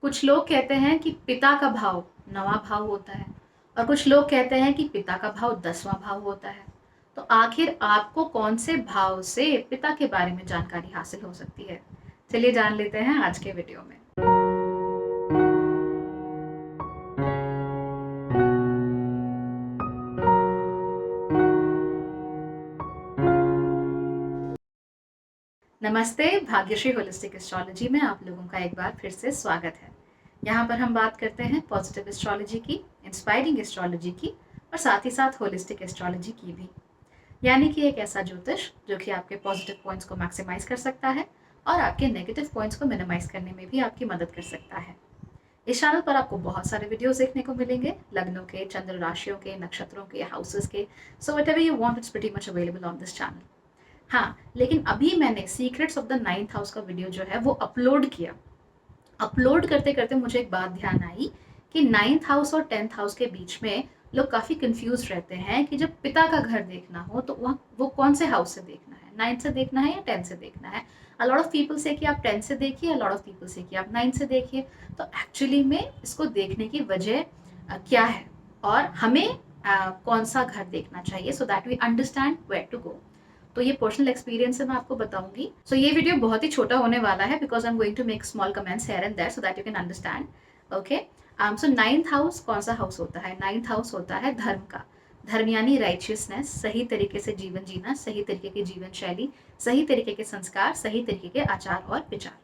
कुछ लोग कहते हैं कि पिता का भाव नवा भाव होता है और कुछ लोग कहते हैं कि पिता का भाव 10वां भाव होता है। तो आखिर आपको कौन से भाव से पिता के बारे में जानकारी हासिल हो सकती है? चलिए जान लेते हैं आज के वीडियो में। नमस्ते, भाग्यश्री होलिस्टिक एस्ट्रोलॉजी में आप लोगों का एक बार फिर से स्वागत है। यहाँ पर हम बात करते हैं पॉजिटिव एस्ट्रोलॉजी की, इंस्पायरिंग एस्ट्रोलॉजी की और साथ ही साथ होलिस्टिक एस्ट्रोलॉजी की भी। यानी कि एक ऐसा ज्योतिष जो कि आपके पॉजिटिव पॉइंट्स को मैक्सिमाइज कर सकता है और आपके नेगेटिव पॉइंट्स को मिनिमाइज करने में भी आपकी मदद कर सकता है। इस चैनल पर आपको बहुत सारे वीडियोस देखने को मिलेंगे, लग्नों के, चंद्र राशियों के, नक्षत्रों के, हाउसेस के। So what ever you want, it's pretty much available on this channel. हाँ, लेकिन अभी मैंने secrets of the 9th house का वीडियो जो है वो अपलोड किया। अपलोड करते करते मुझे एक बात ध्यान आई कि 9th हाउस और 10th हाउस के बीच में लोग काफ़ी कंफ्यूज रहते हैं कि जब पिता का घर देखना हो तो वह वो कौन से हाउस से देखना है, 9th से देखना है या 10th से देखना है। अ लॉट ऑफ पीपल से कि आप 10th से देखिए, अ लॉट ऑफ पीपल से कि आप 9th से देखिए। तो एक्चुअली में इसको देखने की वजह क्या है और हमें कौन सा घर देखना चाहिए, so that we understand where to go. तो ये पर्सनल एक्सपीरियंस से मैं आपको बताऊंगी। सो ये वीडियो बहुत ही छोटा होने वाला है because I am going to make small comments here and there so that you can understand. Okay, so 9th house कौन सा हाउस होता है? 9th हाउस होता है धर्म का। धर्म यानी राइचियसनेस, सही तरीके से जीवन जीना, सही तरीके की जीवन शैली, सही तरीके के संस्कार, सही तरीके के आचार और विचार।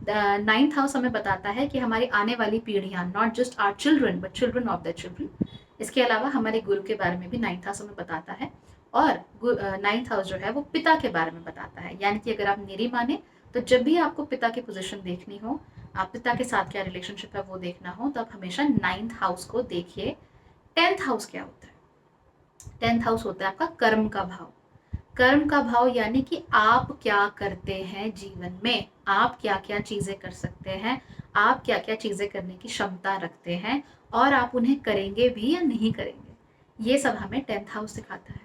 द 9th हाउस हमें बताता है कि हमारी आने वाली पीढ़ियां, not just our children but children of the children. इसके अलावा हमारे गुरु के बारे में भी 9th हाउस हमें बताता है। और 9th हाउस जो है वो पिता के बारे में बताता है। यानी कि अगर आप मेरी माने तो जब भी आपको पिता की पोजीशन देखनी हो, आप पिता के साथ क्या रिलेशनशिप है वो देखना हो, तो आप हमेशा 9th हाउस को देखिए। 10th हाउस क्या होता है? 10th हाउस होता है आपका कर्म का भाव। कर्म का भाव यानी कि आप क्या करते हैं जीवन में, आप क्या क्या चीजें कर सकते हैं, आप क्या क्या चीजें करने की क्षमता रखते हैं और आप उन्हें करेंगे भी या नहीं करेंगे। ये सब हमें 10th हाउस दिखाता है।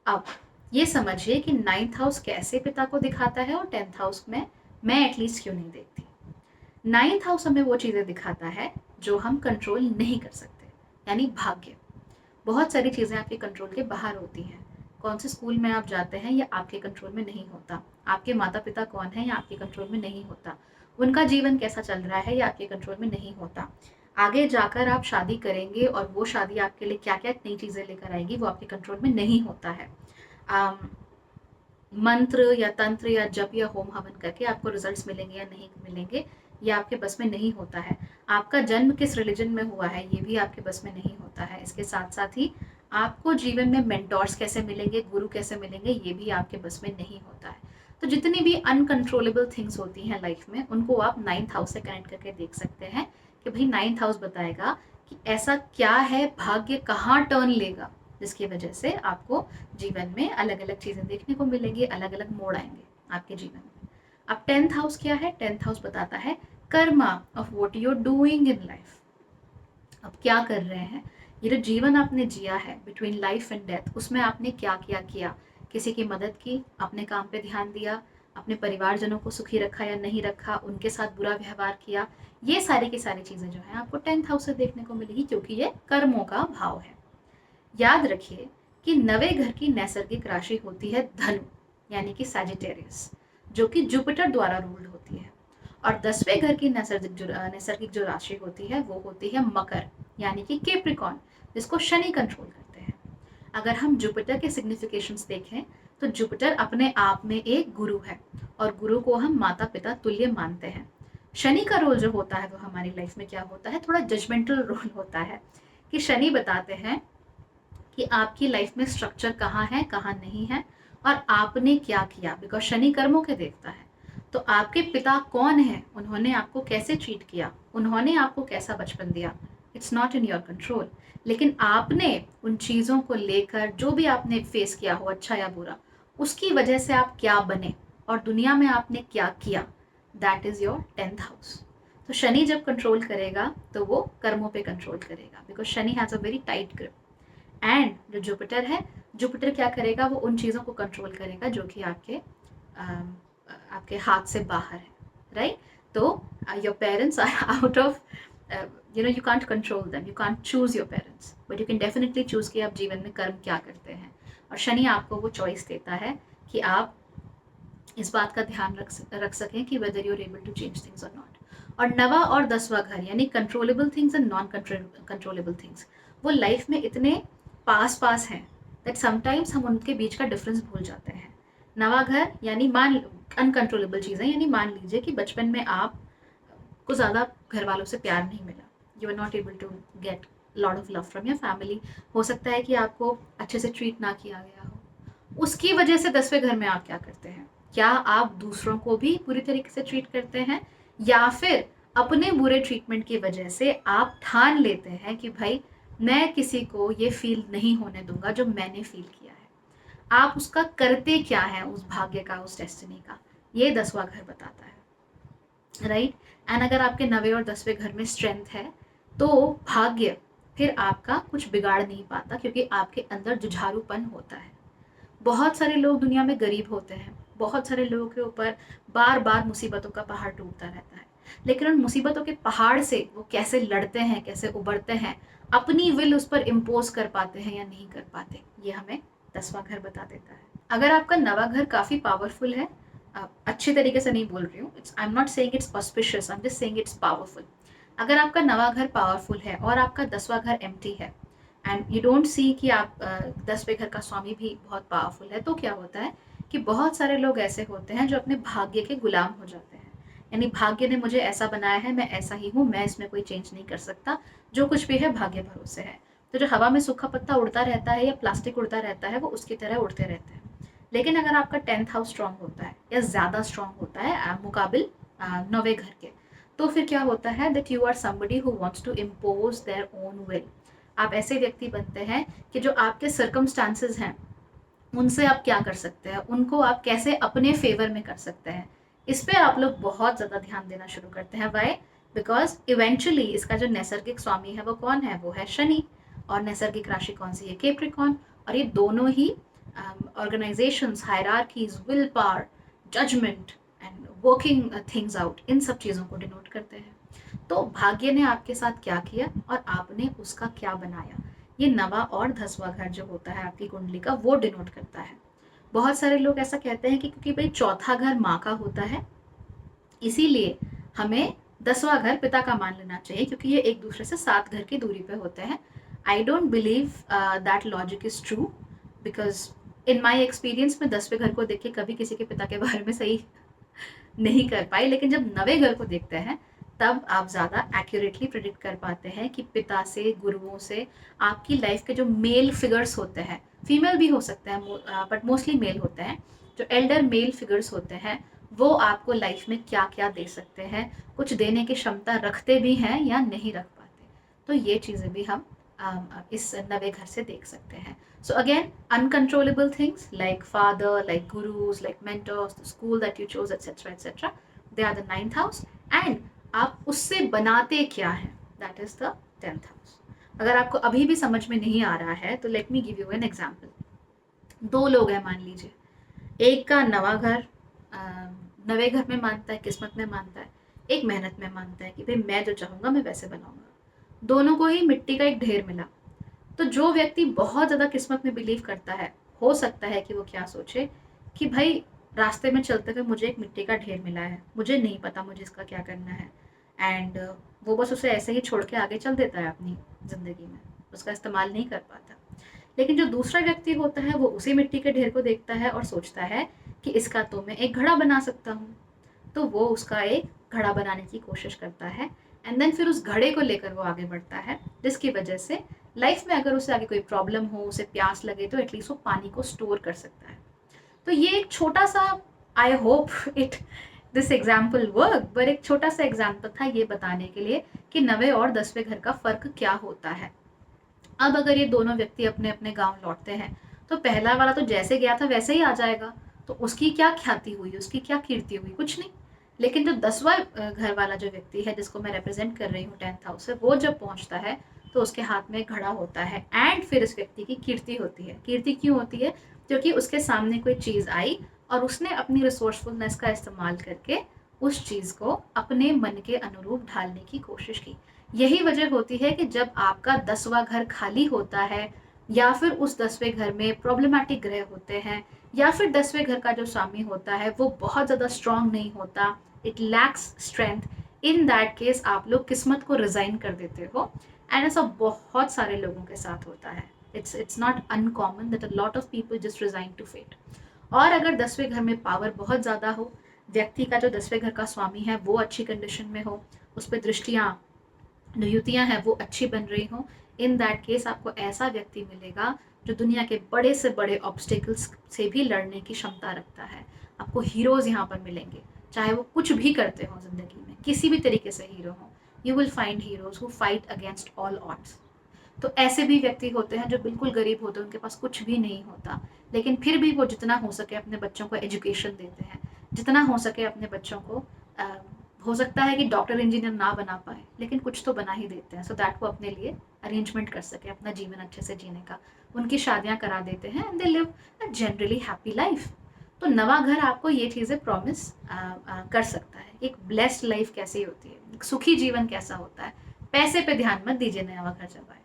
अब ये समझिए कि 9th हाउस कैसे पिता को दिखाता है और 10th हाउस में मैं एटलीस्ट क्यों नहीं देखती। 9th हाउस हमें वो चीजें दिखाता है जो हम कंट्रोल नहीं कर सकते, यानी भाग्य। बहुत सारी चीज़ें आपके कंट्रोल के बाहर होती हैं। कौन से स्कूल में आप जाते हैं ये आपके कंट्रोल में नहीं होता। आपके माता पिता कौन है ये आपके कंट्रोल में नहीं होता। उनका जीवन कैसा चल रहा है ये आपके कंट्रोल में नहीं होता। आगे जाकर आप शादी करेंगे और वो शादी आपके लिए क्या क्या नई चीज़ें लेकर आएगी वो आपके कंट्रोल में नहीं होता है। आम, मंत्र या तंत्र या जप या होम हवन करके आपको रिजल्ट्स मिलेंगे या नहीं मिलेंगे ये आपके बस में नहीं होता है। आपका जन्म किस रिलीजन में हुआ है ये भी आपके बस में नहीं होता है। इसके साथ साथ ही आपको जीवन में मेंटोर्स कैसे मिलेंगे, गुरु कैसे मिलेंगे, ये भी आपके बस में नहीं होता है। तो जितनी भी अनकंट्रोलेबल थिंग्स होती हैं लाइफ में उनको आप 9th हाउस से कनेक्ट करके देख सकते हैं कि भाई 9th हाउस बताएगा कि ऐसा क्या है, भाग्य कहाँ टर्न लेगा जिसकी वजह से आपको जीवन में अलग अलग चीजें देखने को मिलेंगी, अलग अलग मोड़ आएंगे आपके जीवन में। अब 10th हाउस क्या है? 10th हाउस बताता है karma of what you are doing in life. अब क्या कर रहे हैं, ये जो जीवन आपने जिया है बिटवीन लाइफ एंड डेथ, उसमें आपने क्या क्या किया। किसी की मदद की, अपने काम पे ध्यान दिया, अपने परिवारजनों को सुखी रखा या नहीं रखा, उनके साथ बुरा व्यवहार किया। ये सारी की सारी चीजें जो है आपको 10th हाउस से देखने को मिलेगी क्योंकि ये कर्मों का भाव है। याद रखिए कि 9वें घर की नैसर्गिक राशि होती है धनु, यानी कि सैजिटेरियस, जो कि जुपिटर द्वारा रूल्ड होती है। और 10वें घर की नैसर्गिक जो राशि होती है वो होती है मकर, यानी कि केप्रिकॉन, जिसको शनि कंट्रोल करते हैं। अगर हम जुपिटर के सिग्निफिकेशंस देखें तो जुपिटर अपने आप में एक गुरु है और गुरु को हम माता पिता तुल्य मानते हैं। शनि का रोल जो होता है वो हमारी लाइफ में क्या होता है, थोड़ा जजमेंटल रोल होता है कि शनि बताते हैं कि आपकी लाइफ में स्ट्रक्चर कहाँ है, कहाँ नहीं है और आपने क्या किया, बिकॉज शनि कर्मों के देवता है। तो आपके पिता कौन है, उन्होंने आपको कैसे ट्रीट किया, उन्होंने आपको कैसा बचपन दिया, it's not in your control. लेकिन आपने उन चीज़ों को लेकर जो भी आपने फेस किया हो, अच्छा या बुरा, उसकी वजह से आप क्या बने और दुनिया में आपने क्या किया, that is your 10th house. तो शनि जब कंट्रोल करेगा तो वो कर्मों पे कंट्रोल करेगा because Shani has a very tight grip. And जो जुपिटर है, जुपिटर क्या करेगा, वो उन चीज़ों को कंट्रोल करेगा जो कि आपके हाथ से बाहर है, राइट। तो Your parents are out of you can't control them, you can't choose your parents, but you can definitely choose कि आप जीवन में कर्म क्या करते हैं। और शनि आपको वो चॉइस देता है कि आप इस बात का ध्यान रख सकें कि whether you are able to change things और नॉट। और नवा और 10वां घर यानी controllable things and non controllable things, वो लाइफ में इतने पास पास हैं दैट समटाइम्स हम उनके बीच का डिफरेंस भूल जाते हैं। नवा घर यानी मान अनकंट्रोलेबल चीज़ें, यानी मान लीजिए कि बचपन में आप को ज़्यादा घर वालों से प्यार नहीं मिला, you are not able to get lot of love from your family. हो सकता है कि आपको अच्छे से ट्रीट ना किया गया हो, उसकी वजह से 10वें घर में आप क्या करते हैं? क्या आप दूसरों को भी बुरी तरीके से ट्रीट करते हैं, या फिर अपने बुरे ट्रीटमेंट की वजह से आप ठान लेते हैं कि भाई मैं किसी को ये फील नहीं होने दूंगा जो मैंने फील किया है। आप उसका करते क्या है, उस भाग्य का, उस डेस्टिनी का, ये 10वां घर बताता है, राइट। एंड अगर आपके 9वें और 10वें घर में स्ट्रेंथ है तो भाग्य फिर आपका कुछ बिगाड़ नहीं पाता, क्योंकि आपके अंदर जुझारूपन होता है। बहुत सारे लोग दुनिया में गरीब होते हैं, बहुत सारे लोगों के ऊपर बार बार मुसीबतों का पहाड़ टूटता रहता है, लेकिन उन मुसीबतों के पहाड़ से वो कैसे लड़ते हैं, कैसे उबरते हैं, अपनी विल उस पर इम्पोज कर पाते हैं या नहीं कर पाते, ये हमें 10वां घर बता देता है। अगर आपका 9वां घर काफ़ी पावरफुल है, अच्छी तरीके से नहीं बोल रही हूँ, I am not saying it's auspicious, I am just saying it's powerful. अगर आपका 9वां घर पावरफुल है और आपका 10वां घर एम्प्टी है एंड यू डोंट सी कि आप 10वें घर का स्वामी भी बहुत पावरफुल है, तो क्या होता है कि बहुत सारे लोग ऐसे होते हैं जो अपने भाग्य के गुलाम हो जाते हैं। यानी भाग्य ने मुझे ऐसा बनाया है, मैं ऐसा ही हूँ, मैं इसमें कोई चेंज नहीं कर सकता, जो कुछ भी है भाग्य भरोसे है। तो जो हवा में सूखा पत्ता उड़ता रहता है या प्लास्टिक उड़ता रहता है, वो उसकी तरह उड़ते रहते हैं। लेकिन अगर आपका 10th हाउस स्ट्रांग होता है या ज़्यादा स्ट्रांग होता है मुकाबिल 9वें घर के, तो फिर क्या होता है that you are somebody who wants to impose their own will. आप ऐसे व्यक्ति बनते हैं कि जो आपके सर्कमस्टांसेस हैं उनसे आप क्या कर सकते हैं, उनको आप कैसे अपने फेवर में कर सकते हैं, इस पे आप लोग बहुत ज़्यादा ध्यान देना शुरू करते हैं। वाई? बिकॉज इवेंचुअली इसका जो नैसर्गिक स्वामी है वो कौन है? वो है शनि। और नैसर्गिक राशि कौन सी है? कैप्रिकॉर्न। और ये दोनों ही organisations, hierarchies, will power, judgement and working things out, इन सब चीज़ों को डिनोट करते हैं। तो भाग्य ने आपके साथ क्या किया और आपने उसका क्या बनाया, ये 9वां और 10वां घर जो होता है आपकी कुंडली का, वो डिनोट करता है। बहुत सारे लोग ऐसा कहते हैं कि क्योंकि भाई चौथा घर माँ का होता है, इसीलिए हमें 10वां घर पिता का मान लेना चाहिए, क्योंकि ये एक दूसरे से 7 घर की दूरी पे होते हैं। I don't believe that logic is true, because in my experience में 10वें घर को देख के कभी किसी के पिता के बारे में सही नहीं कर पाई, लेकिन जब 9वें घर को देखते हैं तब आप ज़्यादा एक्यूरेटली प्रिडिक्ट कर पाते हैं कि पिता से, गुरुओं से, आपकी लाइफ के जो मेल फिगर्स होते हैं, फीमेल भी हो सकते हैं बट मोस्टली मेल होते हैं, जो एल्डर मेल फिगर्स होते हैं वो आपको लाइफ में क्या क्या दे सकते हैं, कुछ देने की क्षमता रखते भी हैं या नहीं रख पाते। तो ये चीज़ें भी हम इस 9वें घर से देख सकते हैं। So again, uncontrollable things like father, like gurus, like mentors, the school that you chose, etc., etc., they are the 9th house. And आप उससे बनाते क्या हैं, that is the 10th house. अगर आपको अभी भी समझ में नहीं आ रहा है तो let me give you an example. 2 लोग हैं मान लीजिए, एक का 9वां घर 9वें घर में मानता है, किस्मत में मानता है, एक मेहनत में मानता है कि भाई मैं जो चाहूँगा मैं वैसे बनाऊँगा। दोनों को ही मिट्टी का एक ढेर मिला। तो जो व्यक्ति बहुत ज़्यादा किस्मत में बिलीव करता है, हो सकता है कि वो क्या सोचे कि भाई रास्ते में चलते हुए मुझे एक मिट्टी का ढेर मिला है, मुझे नहीं पता मुझे इसका क्या करना है, एंड वो बस उसे ऐसे ही छोड़ के आगे चल देता है अपनी ज़िंदगी में, उसका इस्तेमाल नहीं कर पाता। लेकिन जो दूसरा व्यक्ति होता है वो उसी मिट्टी के ढेर को देखता है और सोचता है कि इसका तो मैं एक घड़ा बना सकता हूँ, तो वो उसका एक घड़ा बनाने की कोशिश करता है एंड देन फिर उस घड़े को लेकर वो आगे बढ़ता है, जिसकी वजह से लाइफ में अगर उसे आगे कोई प्रॉब्लम हो, उसे प्यास लगे, तो एटलीस्ट वो पानी को स्टोर कर सकता है। तो ये एक छोटा सा, I hope it this example work, पर एक छोटा सा एग्जाम्पल था ये बताने के लिए कि 9वें और 10वें घर का फ़र्क क्या होता है। अब अगर ये दोनों व्यक्ति अपने अपने गांव लौटते हैं तो पहला वाला तो जैसे गया था वैसे ही आ जाएगा, तो उसकी क्या ख्याति हुई, उसकी क्या कीर्ति हुई, कुछ नहीं। लेकिन जो 10वां घर वाला जो व्यक्ति है जिसको मैं रिप्रेजेंट कर रही हूँ 10th हाउस से, वो जब पहुँचता है तो उसके हाथ में घड़ा होता है एंड फिर इस व्यक्ति की कीर्ति होती है। कीर्ति क्यों होती है? क्योंकि उसके सामने कोई चीज़ आई और उसने अपनी रिसोर्सफुलनेस का इस्तेमाल करके उस चीज़ को अपने मन के अनुरूप ढालने की कोशिश की। यही वजह होती है कि जब आपका 10वां घर खाली होता है या फिर उस 10वें घर में प्रॉब्लमैटिक ग्रह होते हैं या फिर 10वें घर का जो स्वामी होता है वो बहुत ज़्यादा स्ट्रांग नहीं होता, it lacks strength, in that case आप लोग किस्मत को रिज़ाइन कर देते हो। एंड ऐसा बहुत सारे लोगों के साथ होता है। It's not uncommon that a lot of people just resign to fate. और अगर 10वें घर में पावर बहुत ज़्यादा हो, व्यक्ति का जो 10वें घर का स्वामी है वो अच्छी कंडीशन में हो, उस पर दृष्टियाँ, नियुतियाँ हैं वो अच्छी बन रही हों, इन दैट केस आपको ऐसा व्यक्ति मिलेगा जो दुनिया के बड़े से बड़े ऑब्स्टिकल्स से भी लड़ने की क्षमता रखता है। आपको हीरोज़ यहाँ पर मिलेंगे, चाहे वो कुछ भी करते हों ज़िंदगी में, किसी भी तरीके से हीरो हों। You will find heroes who fight against all odds. तो ऐसे भी व्यक्ति होते हैं जो बिल्कुल गरीब होते हैं, उनके पास कुछ भी नहीं होता, लेकिन फिर भी वो जितना हो सके अपने बच्चों को एजुकेशन देते हैं, जितना हो सके अपने बच्चों को हो सकता है कि डॉक्टर इंजीनियर ना बना पाए लेकिन कुछ तो बना ही देते हैं, सो दैट वो अपने लिए अरेंजमेंट कर सके अपना जीवन अच्छे से जीने का। उनकी शादियां करा देते हैं and they live a generally happy life. तो नवा घर आपको ये चीज़ें प्रॉमिस कर सकता है। एक ब्लेस्ड लाइफ कैसी होती है, एक सुखी जीवन कैसा होता है। पैसे पे ध्यान मत दीजिए नया घर जब आए,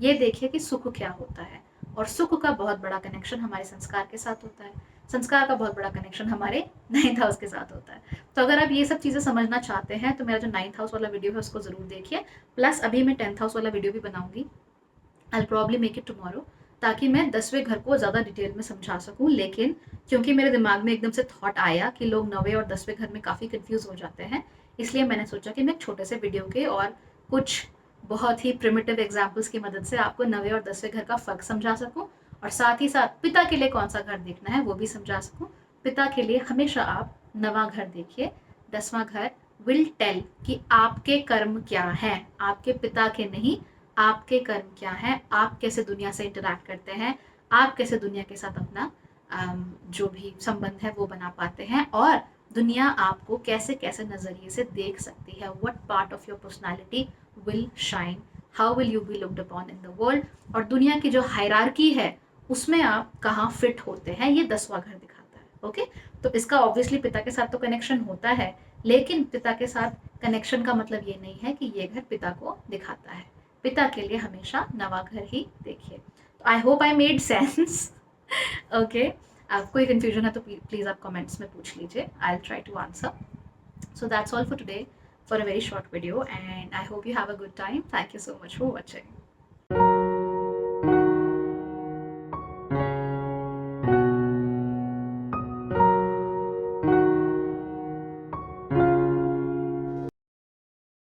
ये देखिए कि सुख क्या होता है। और सुख का बहुत बड़ा कनेक्शन हमारे संस्कार के साथ होता है, संस्कार का बहुत बड़ा कनेक्शन हमारे 9th हाउस के साथ होता है। तो अगर आप ये सब चीज़ें समझना चाहते हैं तो मेरा जो 9th हाउस वाला वीडियो है उसको ज़रूर देखिए। प्लस अभी मैं 10th हाउस वाला वीडियो भी बनाऊंगी, I probably make it tomorrow, ताकि मैं 10वें घर को ज़्यादा डिटेल में समझा सकूं। लेकिन क्योंकि मेरे दिमाग में एकदम से थॉट आया कि लोग 9वें और 10वें घर में काफ़ी कंफ्यूज हो जाते हैं, इसलिए मैंने सोचा कि मैं एक छोटे से वीडियो के और कुछ बहुत ही प्रिमिटिव एग्जाम्पल्स की मदद से आपको 9वें और 10वें घर का फ़र्क समझा सकूं, और साथ ही साथ पिता के लिए कौन सा घर देखना है वो भी समझा सकूं। पिता के लिए हमेशा आप 9वां घर देखिए, 10वां घर विल टेल कि आपके कर्म क्या हैं, आपके पिता के नहीं, आपके कर्म क्या हैं, आप कैसे दुनिया से इंटरैक्ट करते हैं, आप कैसे दुनिया के साथ अपना जो भी संबंध है वो बना पाते हैं, और दुनिया आपको कैसे कैसे नज़रिए से देख सकती है। What part of your personality will shine, how will you B looked upon in the world, और दुनिया की जो हायरार्की है उसमें आप कहाँ फिट होते हैं, ये 10वां घर दिखाता है। ओके, तो इसका ऑब्वियसली पिता के साथ तो कनेक्शन होता है, लेकिन पिता के साथ कनेक्शन का मतलब ये नहीं है कि ये घर पिता को दिखाता है। पिता के लिए हमेशा 9वां घर ही देखिए। तो I hope I made sense. Okay, कोई कंफ्यूजन है तो प्लीज़ आप कमेंट्स में पूछ लीजिए, I will try to answer. So that's all for today, for a very short video, and I hope you have a good time. Thank you so much for watching.